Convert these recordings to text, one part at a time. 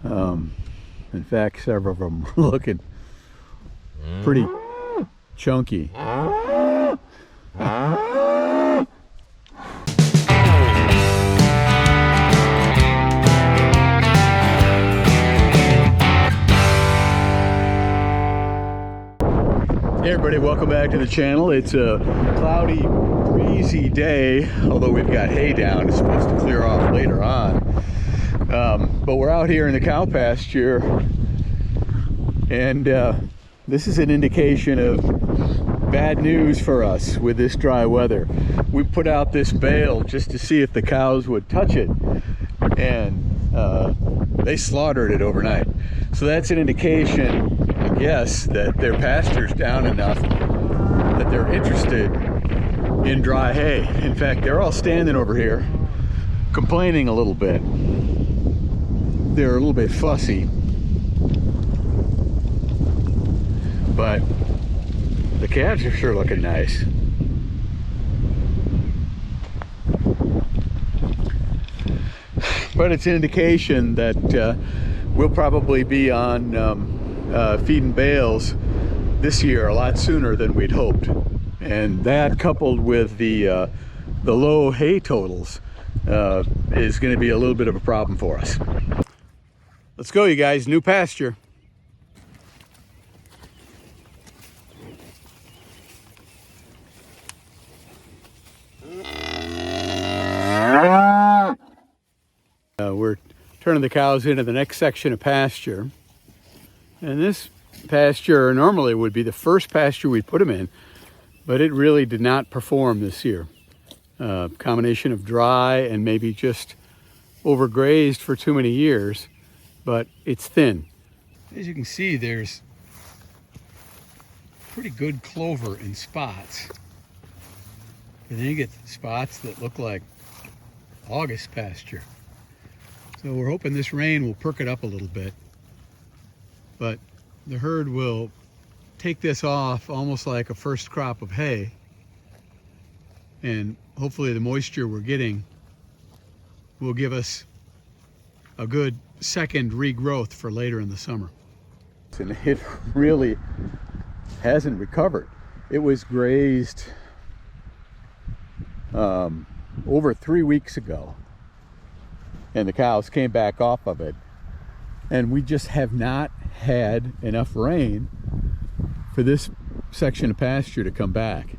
In fact, several of them are looking pretty chunky. Hey everybody, welcome back to the channel. It's a cloudy, breezy day, although we've got hay down. It's supposed to clear off later on. But we're out here in the cow pasture, and this is an indication of bad news for us with this dry weather. We put out this bale just to see if the cows would touch it, and they slaughtered it overnight. So that's an indication, I guess, that their pasture's down enough that they're interested in dry hay. In fact, they're all standing over here complaining a little bit. They're a little bit fussy, but the calves are sure looking nice. But it's an indication that we'll probably be on feeding bales this year a lot sooner than we'd hoped, and that, coupled with the low hay totals, is going to be a little bit of a problem for us. Let's go, you guys. New pasture. We're turning the cows into the next section of pasture, and this pasture normally would be the first pasture we'd put them in, but it really did not perform this year. Combination of dry and maybe just overgrazed for too many years, but it's thin. As you can see, there's pretty good clover in spots, and then you get spots that look like August pasture. So we're hoping this rain will perk it up a little bit, but the herd will take this off almost like a first crop of hay, and hopefully the moisture we're getting will give us a good second regrowth for later in the summer. And it really hasn't recovered. It was grazed over 3 weeks ago, and the cows came back off of it, and we just have not had enough rain for this section of pasture to come back.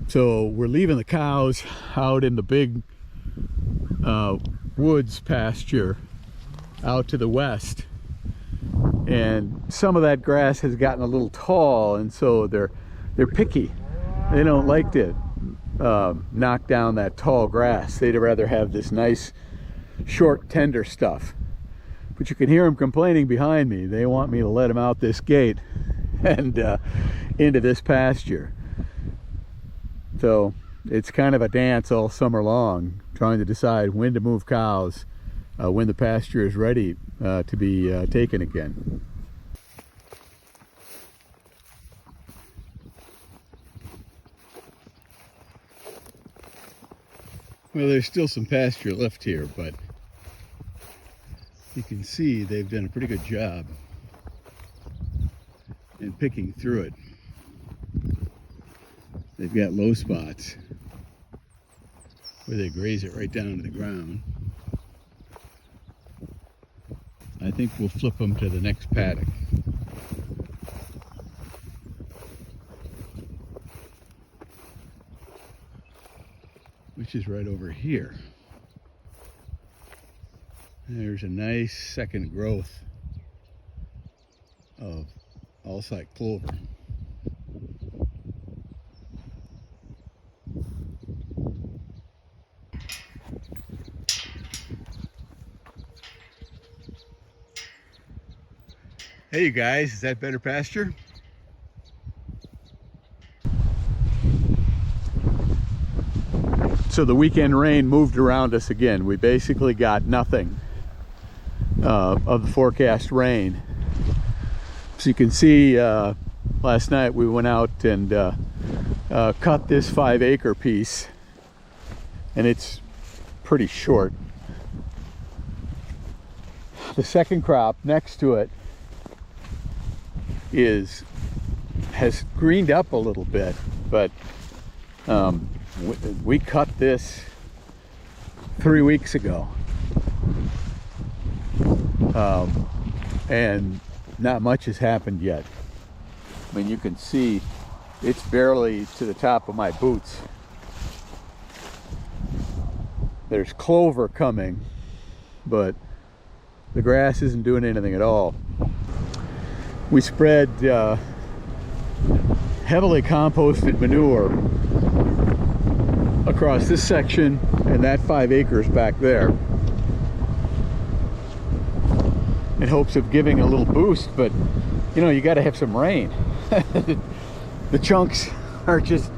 So we're leaving the cows out in the big woods pasture out to the west, and some of that grass has gotten a little tall, and so they're picky. They don't like to knock down that tall grass. They'd rather have this nice short tender stuff. But you can hear them complaining behind me. They want me to let them out this gate and into this pasture. So it's kind of a dance all summer long, trying to decide when to move cows when the pasture is ready to be taken again. Well, there's still some pasture left here, but you can see they've done a pretty good job in picking through it. They've got low spots where they graze it right down to the ground. I think we'll flip them to the next paddock. Which is right over here. There's a nice second growth of all-site clover. Hey you guys, is that better pasture? So the weekend rain moved around us again. We basically got nothing of the forecast rain. So you can see last night we went out and cut this 5-acre piece, and it's pretty short. the second crop next to it has greened up a little bit, but we cut this 3 weeks ago, and not much has happened yet. I mean, you can see it's barely to the top of my boots. There's clover coming, but the grass isn't doing anything at all. We spread heavily composted manure across this section and that 5 acres back there in hopes of giving a little boost, but you know, you got to have some rain. The chunks are just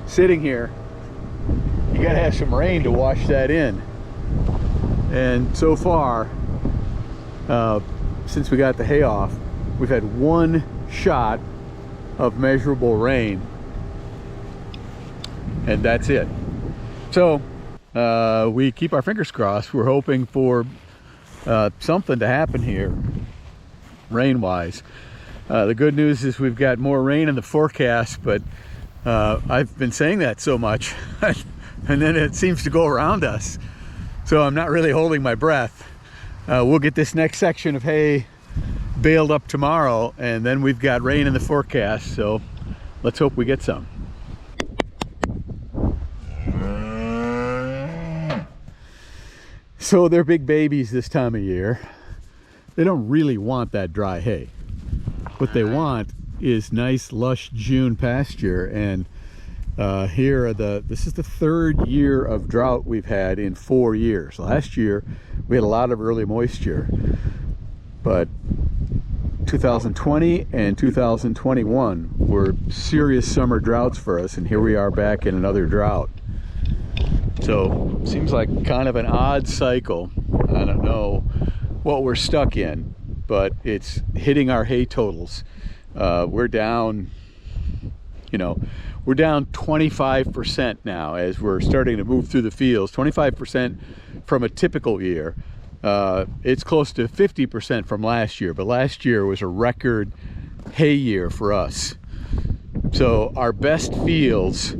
sitting here. You got to have some rain to wash that in, and so far since we got the hay off, we've had 1 shot of measurable rain, and that's it. So we keep our fingers crossed. We're hoping for something to happen here rain-wise. The good news is we've got more rain in the forecast, but I've been saying that so much and then it seems to go around us, so I'm not really holding my breath. We'll get this next section of hay baled up tomorrow, and then we've got rain in the forecast, so let's hope we get some. So they're big babies this time of year. They don't really want that dry hay. What they want is nice lush June pasture, and this is the 3rd year of drought we've had in 4 years. Last year we had a lot of early moisture, but 2020 and 2021 were serious summer droughts for us, and here we are back in another drought. So seems like kind of an odd cycle. I don't know what we're stuck in, but it's hitting our hay totals. We're down, we're down 25% now as we're starting to move through the fields. 25% from a typical year. It's close to 50% from last year, but last year was a record hay year for us. So our best fields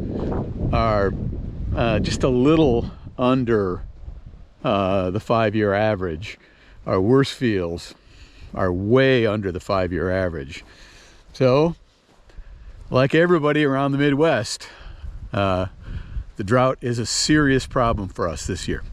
are just a little under the 5-year average. Our worst fields are way under the 5-year average. So, like everybody around the Midwest, the drought is a serious problem for us this year.